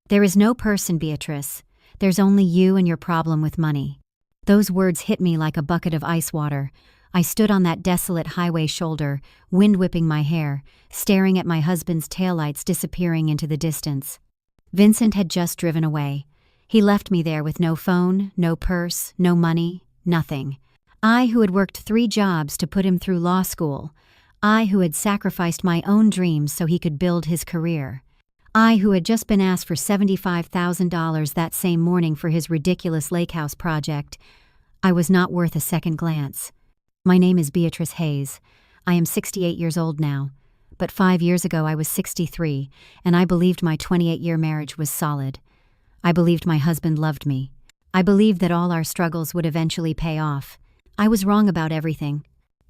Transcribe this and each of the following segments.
There is no person, Beatrice. There's only you and your problem with money. Those words hit me like a bucket of ice water. I stood on that desolate highway shoulder, wind whipping my hair, staring at my husband's taillights disappearing into the distance. Vincent had just driven away. He left me there with no phone, no purse, no money, nothing. I who had worked 3 jobs to put him through law school. I who had sacrificed my own dreams so he could build his career. I who had just been asked for $75,000 that same morning for his ridiculous lake house project. I was not worth a second glance. My name is Beatrice Hayes. I am 68 years old now. But 5 years ago I was 63, and I believed my 28-year marriage was solid. I believed my husband loved me. I believed that all our struggles would eventually pay off. I was wrong about everything.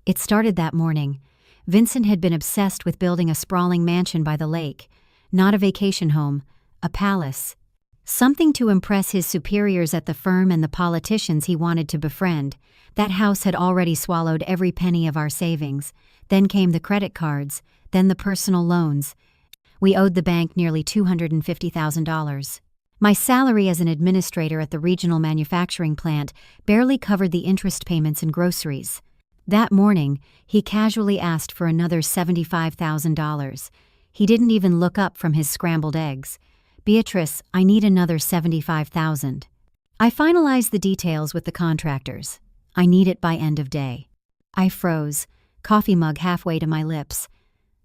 It started that morning. Vincent had been obsessed with building a sprawling mansion by the lake. Not a vacation home, a palace. Something to impress his superiors at the firm and the politicians he wanted to befriend. That house had already swallowed every penny of our savings. Then came the credit cards, then the personal loans. We owed the bank nearly $250,000. My salary as an administrator at the regional manufacturing plant barely covered the interest payments and groceries. That morning, he casually asked for another $75,000. He didn't even look up from his scrambled eggs. Beatrice, I need another $75,000. I finalized the details with the contractors. I need it by end of day. I froze, coffee mug halfway to my lips.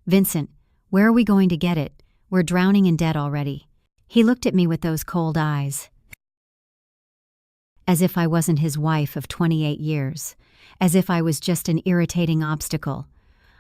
Vincent, where are we going to get it? We're drowning in debt already. He looked at me with those cold eyes. As if I wasn't his wife of 28 years. As if I was just an irritating obstacle.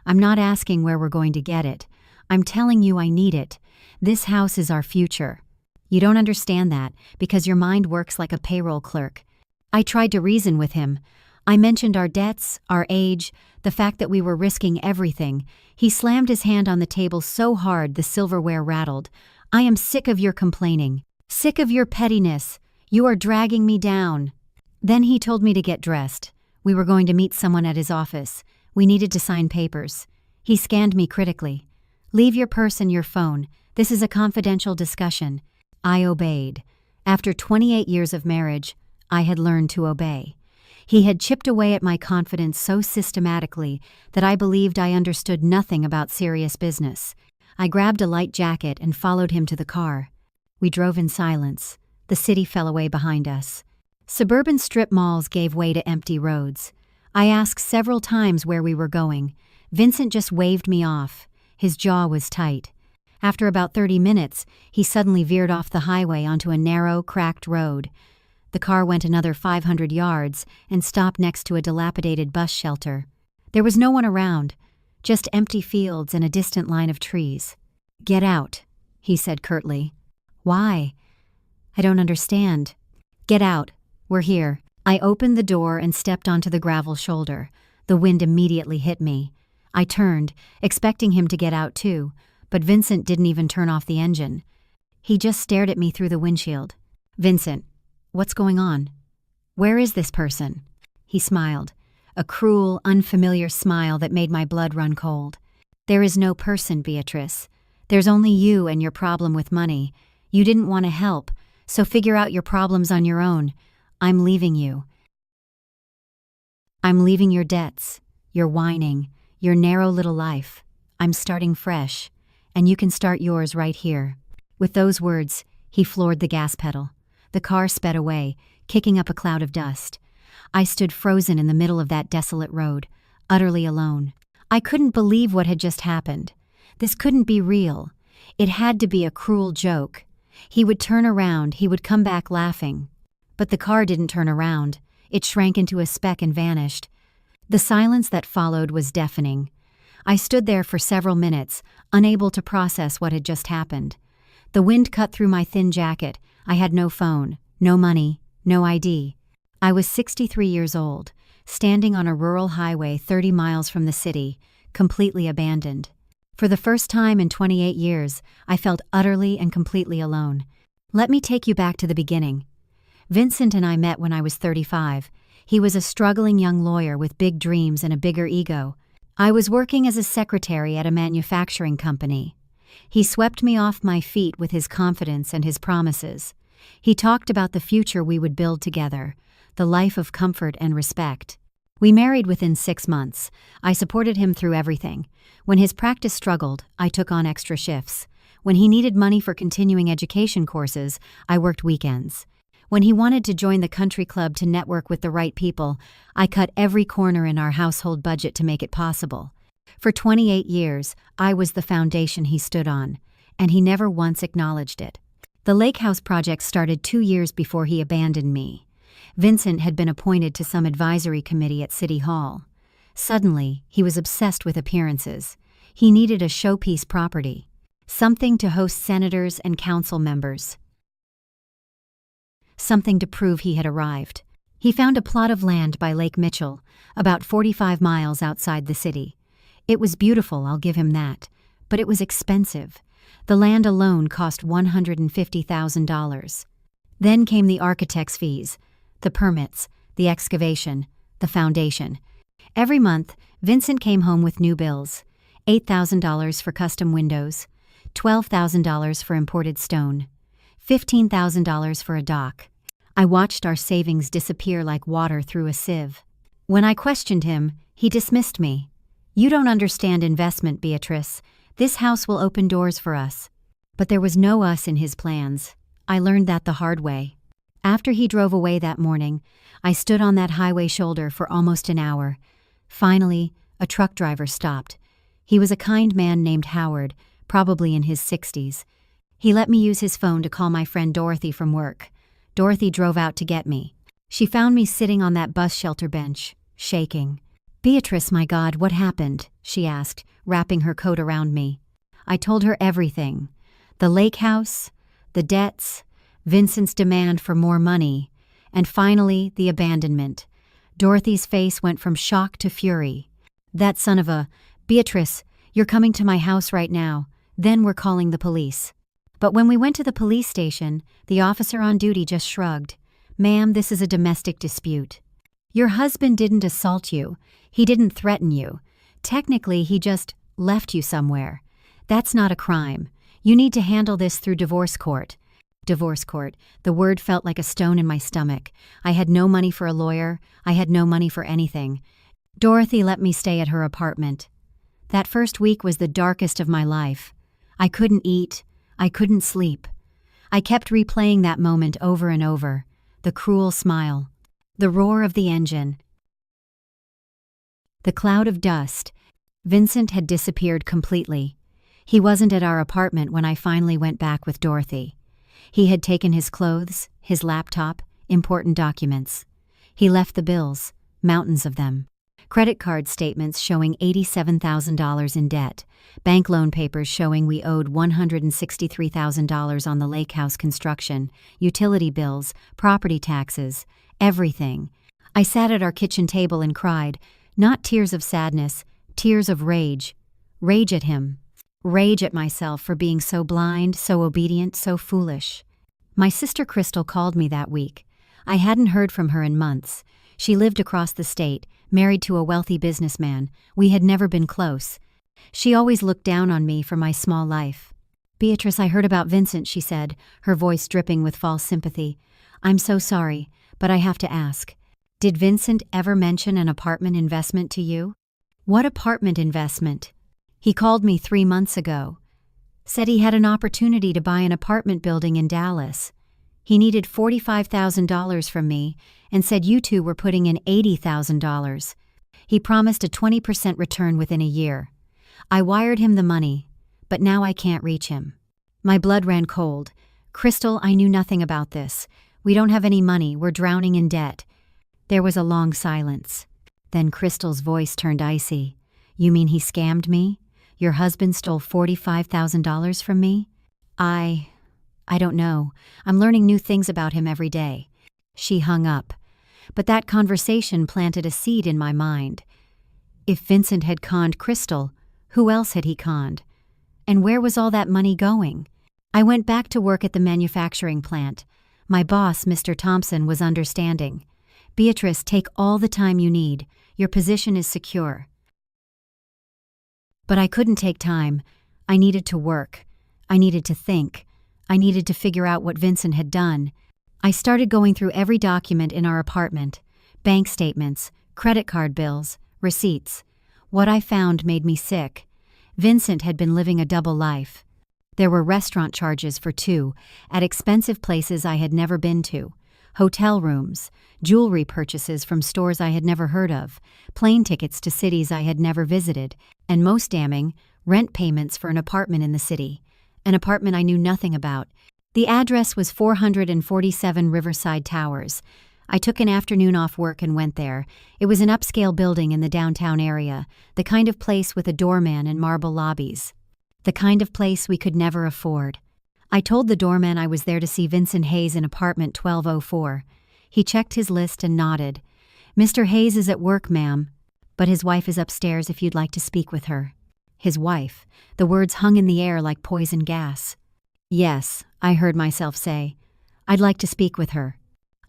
I'm not asking where we're going to get it. I'm telling you I need it. This house is our future. You don't understand that because your mind works like a payroll clerk. I tried to reason with him. I mentioned our debts, our age, the fact that we were risking everything. He slammed his hand on the table so hard the silverware rattled. I am sick of your complaining. Sick of your pettiness. You are dragging me down. Then he told me to get dressed. We were going to meet someone at his office. We needed to sign papers. He scanned me critically. Leave your purse and your phone. This is a confidential discussion. I obeyed. After 28 years of marriage, I had learned to obey. He had chipped away at my confidence so systematically that I believed I understood nothing about serious business. I grabbed a light jacket and followed him to the car. We drove in silence. The city fell away behind us. Suburban strip malls gave way to empty roads. I asked several times where we were going. Vincent just waved me off. His jaw was tight. After about 30 minutes, he suddenly veered off the highway onto a narrow, cracked road. The car went another 500 yards and stopped next to a dilapidated bus shelter. There was no one around, just empty fields and a distant line of trees. Get out, he said curtly. Why? I don't understand. Get out. We're here. I opened the door and stepped onto the gravel shoulder. The wind immediately hit me. I turned, expecting him to get out too, but Vincent didn't even turn off the engine. He just stared at me through the windshield. Vincent, what's going on? Where is this person? He smiled, a cruel, unfamiliar smile that made my blood run cold. There is no person, Beatrice. There's only you and your problem with money. You didn't want to help, so figure out your problems on your own. I'm leaving you. I'm leaving your debts, your whining, your narrow little life. I'm starting fresh, and you can start yours right here. With those words, he floored the gas pedal. The car sped away, kicking up a cloud of dust. I stood frozen in the middle of that desolate road, utterly alone. I couldn't believe what had just happened. This couldn't be real. It had to be a cruel joke. He would turn around, he would come back laughing. But the car didn't turn around. It shrank into a speck and vanished. The silence that followed was deafening. I stood there for several minutes, unable to process what had just happened. The wind cut through my thin jacket. I had no phone, no money, no ID. I was 63 years old, standing on a rural highway 30 miles from the city, completely abandoned. For the first time in 28 years, I felt utterly and completely alone. Let me take you back to the beginning. Vincent and I met when I was 35. He was a struggling young lawyer with big dreams and a bigger ego. I was working as a secretary at a manufacturing company. He swept me off my feet with his confidence and his promises. He talked about the future we would build together, the life of comfort and respect. We married within 6 months. I supported him through everything. When his practice struggled, I took on extra shifts. When he needed money for continuing education courses, I worked weekends. When he wanted to join the country club to network with the right people, I cut every corner in our household budget to make it possible. For 28 years, I was the foundation he stood on, and he never once acknowledged it. The lake house project started 2 years before he abandoned me. Vincent had been appointed to some advisory committee at City Hall. Suddenly, he was obsessed with appearances. He needed a showpiece property, something to host senators and council members, something to prove he had arrived. He found a plot of land by Lake Mitchell, about 45 miles outside the city. It was beautiful, I'll give him that, but it was expensive. The land alone cost $150,000. Then came the architect's fees, the permits, the excavation, the foundation. Every month, Vincent came home with new bills: $8,000 for custom windows, $12,000 for imported stone, $15,000 for a dock. I watched our savings disappear like water through a sieve. When I questioned him, he dismissed me. "You don't understand investment, Beatrice. This house will open doors for us." But there was no us in his plans. I learned that the hard way. After he drove away that morning, I stood on that highway shoulder for almost an hour. Finally, a truck driver stopped. He was a kind man named Howard, probably in his 60s. He let me use his phone to call my friend Dorothy from work. Dorothy drove out to get me. She found me sitting on that bus shelter bench, shaking. "Beatrice, my God, what happened?" she asked, wrapping her coat around me. I told her everything. The lake house, the debts, Vincent's demand for more money, and finally the abandonment. Dorothy's face went from shock to fury. "That son of a... Beatrice, you're coming to my house right now. Then we're calling the police." But when we went to the police station, the officer on duty just shrugged. "Ma'am, this is a domestic dispute. Your husband didn't assault you. He didn't threaten you. Technically, he just left you somewhere. That's not a crime. You need to handle this through divorce court." Divorce court. The word felt like a stone in my stomach. I had no money for a lawyer. I had no money for anything. Dorothy let me stay at her apartment. That first week was the darkest of my life. I couldn't eat. I couldn't sleep. I kept replaying that moment over and over. The cruel smile. The roar of the engine. The cloud of dust. Vincent had disappeared completely. He wasn't at our apartment when I finally went back with Dorothy. He had taken his clothes, his laptop, important documents. He left the bills, mountains of them. Credit card statements showing $87,000 in debt. Bank loan papers showing we owed $163,000 on the lake house construction. Utility bills, property taxes, everything. I sat at our kitchen table and cried, not tears of sadness, tears of rage. Rage at him. Rage at myself for being so blind, so obedient, so foolish. My sister Crystal called me that week. I hadn't heard from her in months. She lived across the state, married to a wealthy businessman. We had never been close. She always looked down on me for my small life. "Beatrice, I heard about Vincent," she said, her voice dripping with false sympathy. "I'm so sorry, but I have to ask. Did Vincent ever mention an apartment investment to you?" "What apartment investment?" "He called me 3 months ago. Said he had an opportunity to buy an apartment building in Dallas. He needed $45,000 from me and said you two were putting in $80,000. He promised a 20% return within a year. I wired him the money, but now I can't reach him." My blood ran cold. "Crystal, I knew nothing about this. We don't have any money. We're drowning in debt." There was a long silence. Then Crystal's voice turned icy. "You mean he scammed me? Your husband stole $45,000 from me?" I don't know. I'm learning new things about him every day." She hung up. But that conversation planted a seed in my mind. If Vincent had conned Crystal, who else had he conned? And where was all that money going? I went back to work at the manufacturing plant. My boss, Mr. Thompson, was understanding. "Beatrice, take all the time you need. Your position is secure." But I couldn't take time. I needed to work. I needed to think. I needed to figure out what Vincent had done. I started going through every document in our apartment: bank statements, credit card bills, receipts. What I found made me sick. Vincent had been living a double life. There were restaurant charges for two, at expensive places I had never been to, hotel rooms, jewelry purchases from stores I had never heard of, plane tickets to cities I had never visited, and most damning, rent payments for an apartment in the city. An apartment I knew nothing about. The address was 447 Riverside Towers. I took an afternoon off work and went there. It was an upscale building in the downtown area, the kind of place with a doorman and marble lobbies. The kind of place we could never afford. I told the doorman I was there to see Vincent Hayes in apartment 1204. He checked his list and nodded. "Mr. Hayes is at work, ma'am, but his wife is upstairs if you'd like to speak with her." His wife. The words hung in the air like poison gas. "Yes," I heard myself say. "I'd like to speak with her."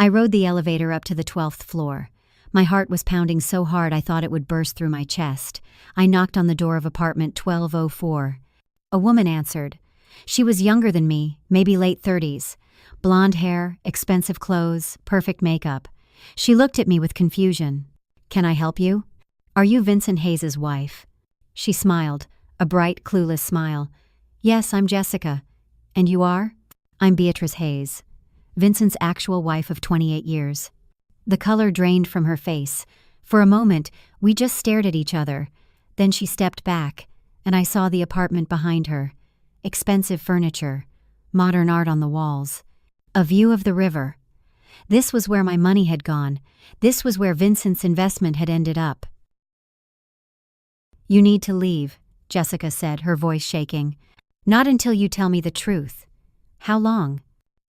I rode the elevator up to the 12th floor. My heart was pounding so hard I thought it would burst through my chest. I knocked on the door of apartment 1204. A woman answered. She was younger than me, maybe late 30s. Blonde hair, expensive clothes, perfect makeup. She looked at me with confusion. "Can I help you? Are you Vincent Hayes' wife?" She smiled, a bright, clueless smile. "Yes, I'm Jessica. And you are?" "I'm Beatrice Hayes, Vincent's actual wife of 28 years. The color drained from her face. For a moment, we just stared at each other. Then she stepped back, and I saw the apartment behind her. Expensive furniture, modern art on the walls, a view of the river. This was where my money had gone. This was where Vincent's investment had ended up. "You need to leave," Jessica said, her voice shaking. "Not until you tell me the truth." "How long?"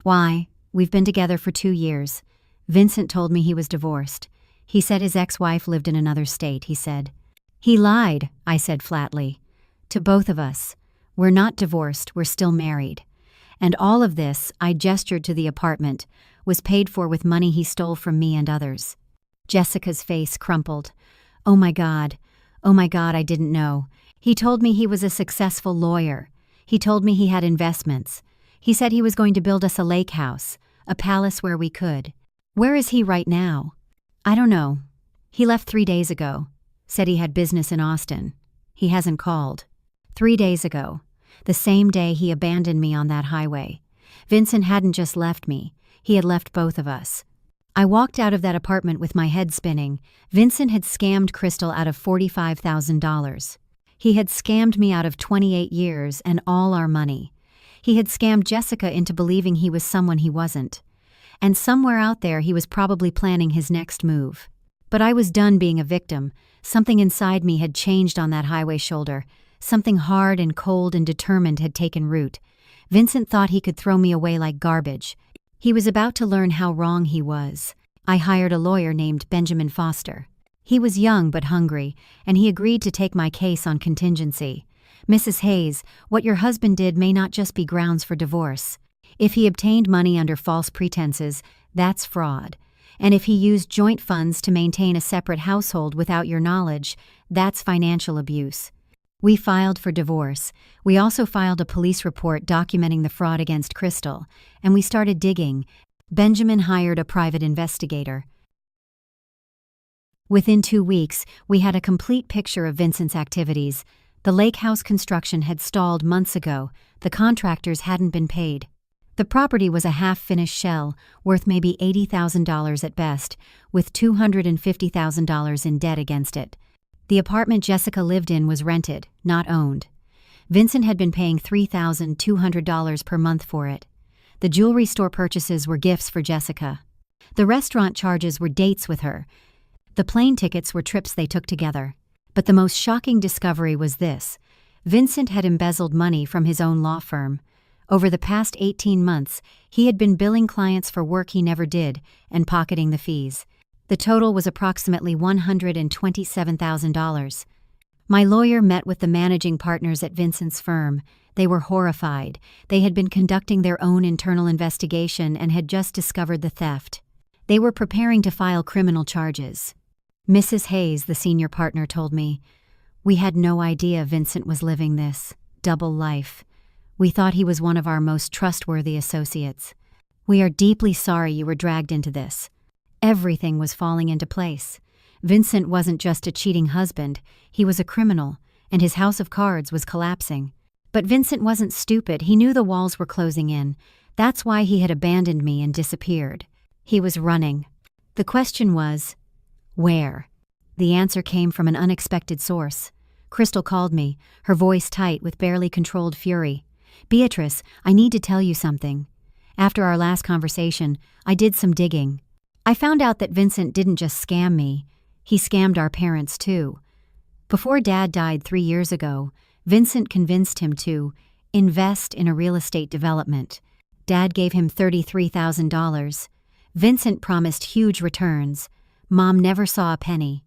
"Why, we've been together for 2 years. Vincent told me he was divorced. He said his ex-wife lived in another state," he said. "He lied," I said flatly. "To both of us. We're not divorced, we're still married. And all of this," I gestured to the apartment, "was paid for with money he stole from me and others." Jessica's face crumpled. Oh my God, I didn't know. He told me he was a successful lawyer. He told me he had investments. He said he was going to build us a lake house, a palace where we could. Where is he right now? I don't know. He left 3 days ago. Said he had business in Austin. He hasn't called. 3 days ago. The same day he abandoned me on that highway. Vincent hadn't just left me. He had left both of us. I walked out of that apartment with my head spinning. Vincent had scammed Crystal out of $45,000. He had scammed me out of 28 years and all our money. He had scammed Jessica into believing he was someone he wasn't. And somewhere out there he was probably planning his next move. But I was done being a victim. Something inside me had changed on that highway shoulder. Something hard and cold and determined had taken root. Vincent thought he could throw me away like garbage. He was about to learn how wrong he was. I hired a lawyer named Benjamin Foster. He was young but hungry, and he agreed to take my case on contingency. "Mrs. Hayes, what your husband did may not just be grounds for divorce. If he obtained money under false pretenses, that's fraud. And if he used joint funds to maintain a separate household without your knowledge, that's financial abuse." We filed for divorce. We also filed a police report documenting the fraud against Crystal, and we started digging. Benjamin hired a private investigator. Within 2 weeks, we had a complete picture of Vincent's activities. The lake house construction had stalled months ago. The contractors hadn't been paid. The property was a half-finished shell, worth maybe $80,000 at best, with $250,000 in debt against it. The apartment Jessica lived in was rented, not owned. Vincent had been paying $3,200 per month for it. The jewelry store purchases were gifts for Jessica. The restaurant charges were dates with her. The plane tickets were trips they took together. But the most shocking discovery was this. Vincent had embezzled money from his own law firm. Over the past 18 months, he had been billing clients for work he never did and pocketing the fees. The total was approximately $127,000. My lawyer met with the managing partners at Vincent's firm. They were horrified. They had been conducting their own internal investigation and had just discovered the theft. They were preparing to file criminal charges. "Mrs. Hayes," the senior partner told me, "we had no idea Vincent was living this double life. We thought he was one of our most trustworthy associates. We are deeply sorry you were dragged into this. Everything was falling into place. Vincent wasn't just a cheating husband, he was a criminal, and his house of cards was collapsing. But Vincent wasn't stupid, he knew the walls were closing in. That's why he had abandoned me and disappeared. He was running. The question was, where? The answer came from an unexpected source. Crystal called me, her voice tight with barely controlled fury. "Beatrice, I need to tell you something. After our last conversation, I did some digging. I found out that Vincent didn't just scam me, he scammed our parents too. Before Dad died 3 years ago, Vincent convinced him to invest in a real estate development. Dad gave him $33,000. Vincent promised huge returns. Mom never saw a penny.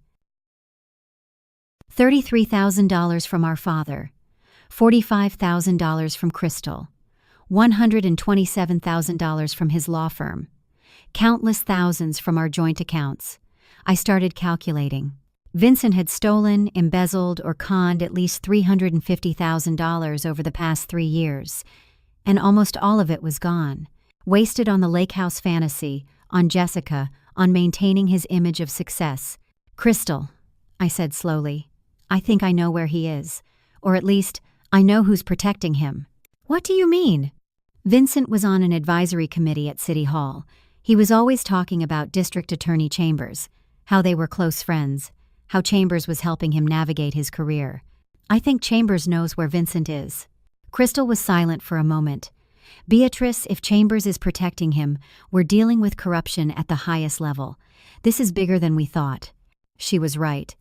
$33,000 from our father, $45,000 from Crystal, $127,000 from his law firm, countless thousands from our joint accounts. I started calculating. Vincent had stolen, embezzled, or conned at least $350,000 over the past 3 years, and almost all of it was gone, wasted on the lake house fantasy, on Jessica, on maintaining his image of success. "Crystal," I said slowly, "I think I know where he is, or at least, I know who's protecting him." "What do you mean?" Vincent was on an advisory committee at City Hall. He was always talking about District Attorney Chambers, how they were close friends, how Chambers was helping him navigate his career. "I think Chambers knows where Vincent is." Crystal was silent for a moment. "Beatrice, if Chambers is protecting him, we're dealing with corruption at the highest level. This is bigger than we thought." She was right.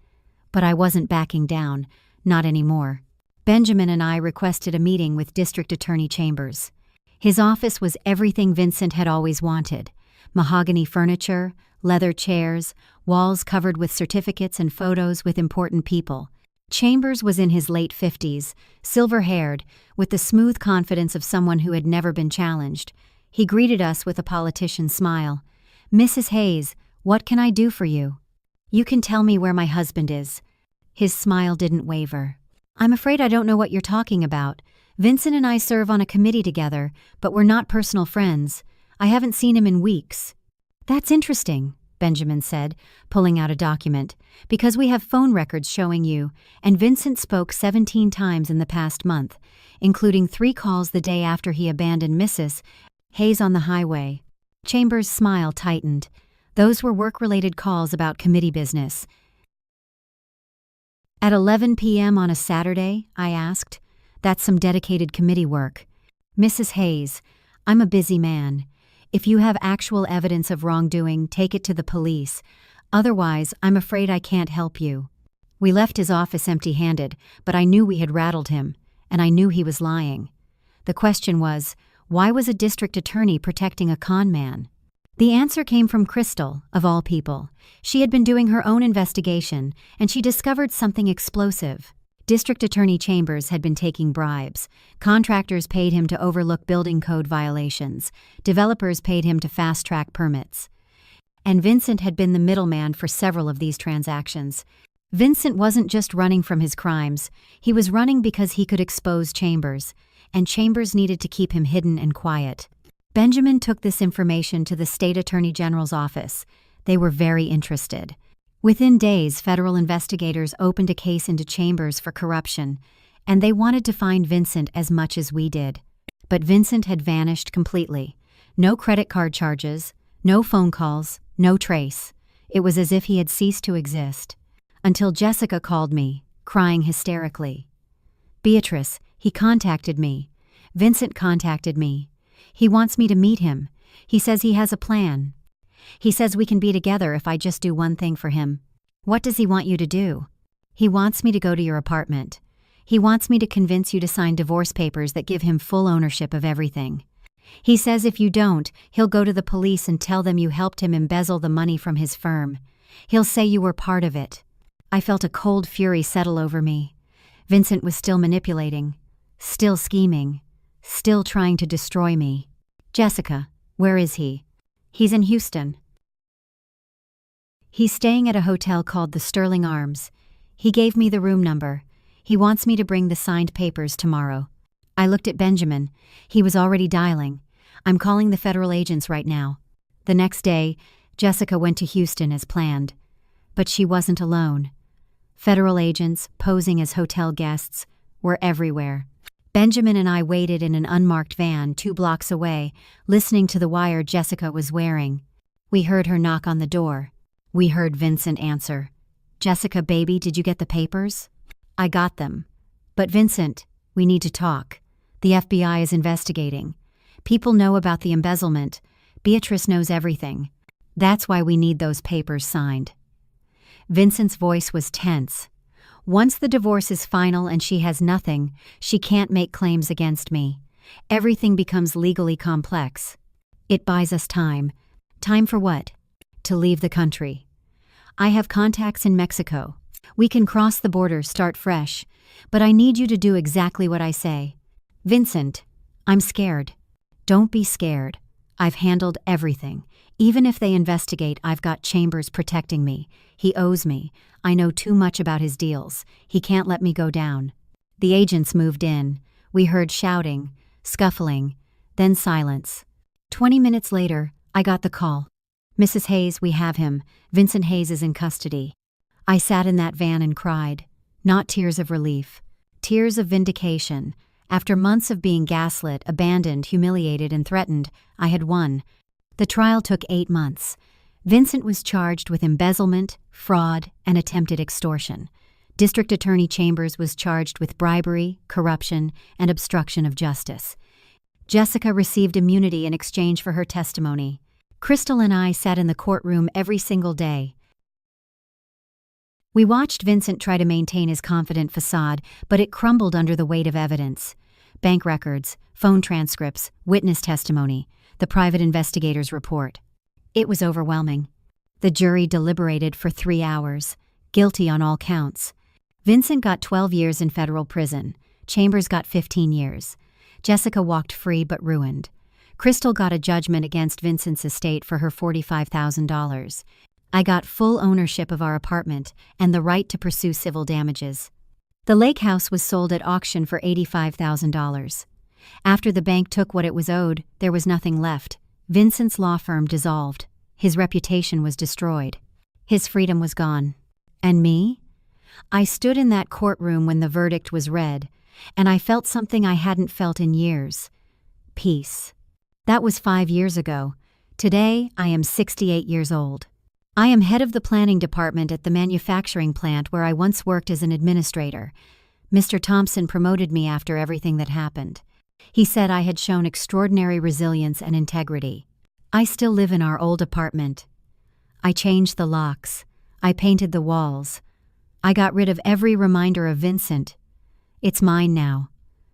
But I wasn't backing down, not anymore. Benjamin and I requested a meeting with District Attorney Chambers. His office was everything Vincent had always wanted. Mahogany furniture, leather chairs, walls covered with certificates and photos with important people. Chambers was in his late 50s, silver-haired, with the smooth confidence of someone who had never been challenged. He greeted us with a politician's smile. "Mrs. Hayes, what can I do for you?" "You can tell me where my husband is." His smile didn't waver. "I'm afraid I don't know what you're talking about. Vincent and I serve on a committee together, but we're not personal friends. I haven't seen him in weeks." "That's interesting," Benjamin said, pulling out a document, "because we have phone records showing you, and Vincent spoke 17 times in the past month, including 3 calls the day after he abandoned Mrs. Hayes on the highway." Chambers' smile tightened. Those were work-related calls about committee business. "At 11 p.m. on a Saturday?" I asked. "That's some dedicated committee work." "Mrs. Hayes, I'm a busy man. If you have actual evidence of wrongdoing, take it to the police. Otherwise, I'm afraid I can't help you." We left his office empty-handed, but I knew we had rattled him, and I knew he was lying. The question was, why was a district attorney protecting a con man? The answer came from Crystal, of all people. She had been doing her own investigation, and she discovered something explosive. District Attorney Chambers had been taking bribes. Contractors paid him to overlook building code violations. Developers paid him to fast-track permits. And Vincent had been the middleman for several of these transactions. Vincent wasn't just running from his crimes. He was running because he could expose Chambers, and Chambers needed to keep him hidden and quiet. Benjamin took this information to the State Attorney General's office. They were very interested. Within days, federal investigators opened a case into Chambers for corruption, and they wanted to find Vincent as much as we did. But Vincent had vanished completely. No credit card charges, no phone calls, no trace. It was as if he had ceased to exist. Until Jessica called me, crying hysterically. "Beatrice, he contacted me. Vincent contacted me. He wants me to meet him. He says he has a plan. He says we can be together if I just do one thing for him." "What does he want you to do?" "He wants me to go to your apartment. He wants me to convince you to sign divorce papers that give him full ownership of everything. He says if you don't, he'll go to the police and tell them you helped him embezzle the money from his firm. He'll say you were part of it." I felt a cold fury settle over me. Vincent was still manipulating, still scheming, still trying to destroy me. "Jessica, where is he?" "He's in Houston. He's staying at a hotel called the Sterling Arms. He gave me the room number. He wants me to bring the signed papers tomorrow." I looked at Benjamin. He was already dialing. I'm calling the federal agents right now. The next day, Jessica went to Houston as planned. But she wasn't alone. Federal agents, posing as hotel guests, were everywhere. Benjamin and I waited in an unmarked van 2 blocks away, listening to the wire Jessica was wearing. We heard her knock on the door. We heard Vincent answer. "Jessica, baby, did you get the papers?" "I got them. But Vincent, we need to talk. The FBI is investigating. People know about the embezzlement. Beatrice knows everything. That's why we need those papers signed." Vincent's voice was tense. "Once the divorce is final and she has nothing, she can't make claims against me. Everything becomes legally complex. It buys us time. Time for what? To leave the country. I have contacts in Mexico. We can cross the border, start fresh. But I need you to do exactly what I say. Vincent, I'm scared." "Don't be scared. I've handled everything. Even if they investigate, I've got Chambers protecting me. He owes me. I know too much about his deals. He can't let me go down." The agents moved in. We heard shouting, scuffling, then silence. 20 minutes later, I got the call. "Mrs. Hayes, we have him. Vincent Hayes is in custody." I sat in that van and cried. Not tears of relief. Tears of vindication. After months of being gaslit, abandoned, humiliated, and threatened, I had won. The trial took 8 months. Vincent was charged with embezzlement, fraud, and attempted extortion. District Attorney Chambers was charged with bribery, corruption, and obstruction of justice. Jessica received immunity in exchange for her testimony. Crystal and I sat in the courtroom every single day. We watched Vincent try to maintain his confident facade, but it crumbled under the weight of evidence. Bank records, phone transcripts, witness testimony, the private investigator's report. It was overwhelming. The jury deliberated for 3 hours, guilty on all counts. Vincent got 12 years in federal prison. Chambers got 15 years. Jessica walked free but ruined. Crystal got a judgment against Vincent's estate for her $45,000. I got full ownership of our apartment and the right to pursue civil damages. The lake house was sold at auction for $85,000. After the bank took what it was owed, there was nothing left. Vincent's law firm dissolved. His reputation was destroyed. His freedom was gone. And me? I stood in that courtroom when the verdict was read, and I felt something I hadn't felt in years. Peace. That was 5 years ago. Today, I am 68 years old. I am head of the planning department at the manufacturing plant where I once worked as an administrator. Mr. Thompson promoted me after everything that happened. He said I had shown extraordinary resilience and integrity. I still live in our old apartment. I changed the locks. I painted the walls. I got rid of every reminder of Vincent. It's mine now.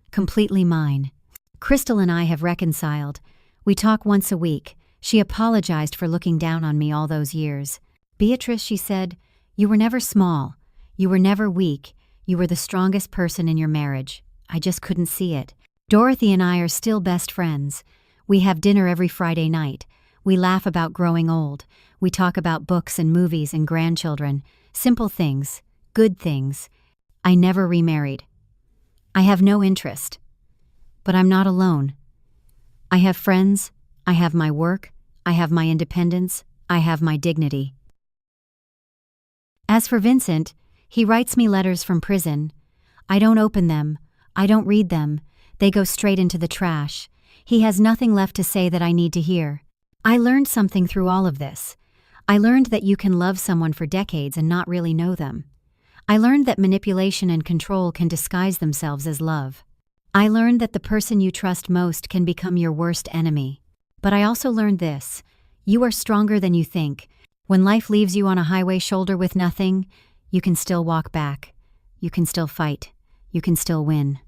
Completely mine. Crystal and I have reconciled. We talk once a week. She apologized for looking down on me all those years. "Beatrice," she said, "you were never small. You were never weak. You were the strongest person in your marriage. I just couldn't see it." Dorothy and I are still best friends. We have dinner every Friday night. We laugh about growing old. We talk about books and movies and grandchildren. Simple things. Good things. I never remarried. I have no interest. But I'm not alone. I have friends. I have my work. I have my independence. I have my dignity. As for Vincent, he writes me letters from prison. I don't open them. I don't read them. They go straight into the trash. He has nothing left to say that I need to hear. I learned something through all of this. I learned that you can love someone for decades and not really know them. I learned that manipulation and control can disguise themselves as love. I learned that the person you trust most can become your worst enemy. But I also learned this: you are stronger than you think. When life leaves you on a highway shoulder with nothing, you can still walk back. You can still fight. You can still win.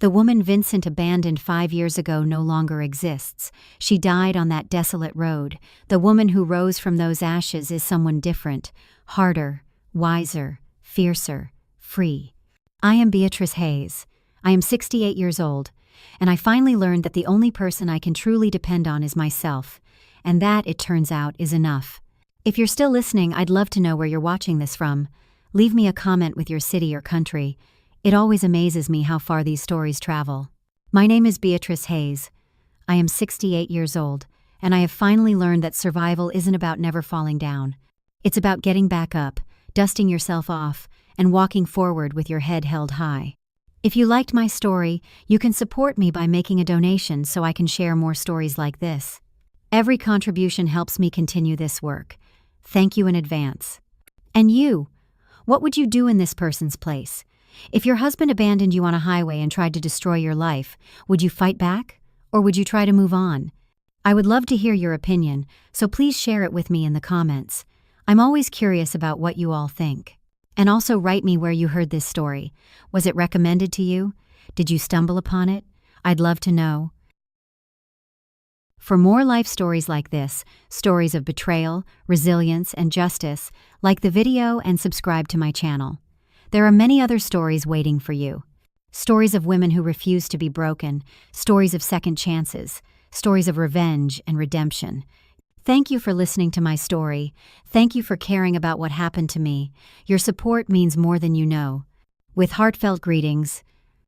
The woman Vincent abandoned 5 years ago no longer exists. She died on that desolate road. The woman who rose from those ashes is someone different, harder, wiser, fiercer, free. I am Beatrice Hayes. I am 68 years old, and I finally learned that the only person I can truly depend on is myself, and that, it turns out, is enough. If you're still listening, I'd love to know where you're watching this from. Leave me a comment with your city or country. It always amazes me how far these stories travel. My name is Beatrice Hayes. I am 68 years old, and I have finally learned that survival isn't about never falling down. It's about getting back up, dusting yourself off, and walking forward with your head held high. If you liked my story, you can support me by making a donation so I can share more stories like this. Every contribution helps me continue this work. Thank you in advance. And you? What would you do in this person's place? If your husband abandoned you on a highway and tried to destroy your life, would you fight back? Or would you try to move on? I would love to hear your opinion, so please share it with me in the comments. I'm always curious about what you all think. And also write me where you heard this story. Was it recommended to you? Did you stumble upon it? I'd love to know. For more life stories like this, stories of betrayal, resilience, and justice, like the video and subscribe to my channel. There are many other stories waiting for you. Stories of women who refuse to be broken, stories of second chances, stories of revenge and redemption. Thank you for listening to my story. Thank you for caring about what happened to me. Your support means more than you know. With heartfelt greetings,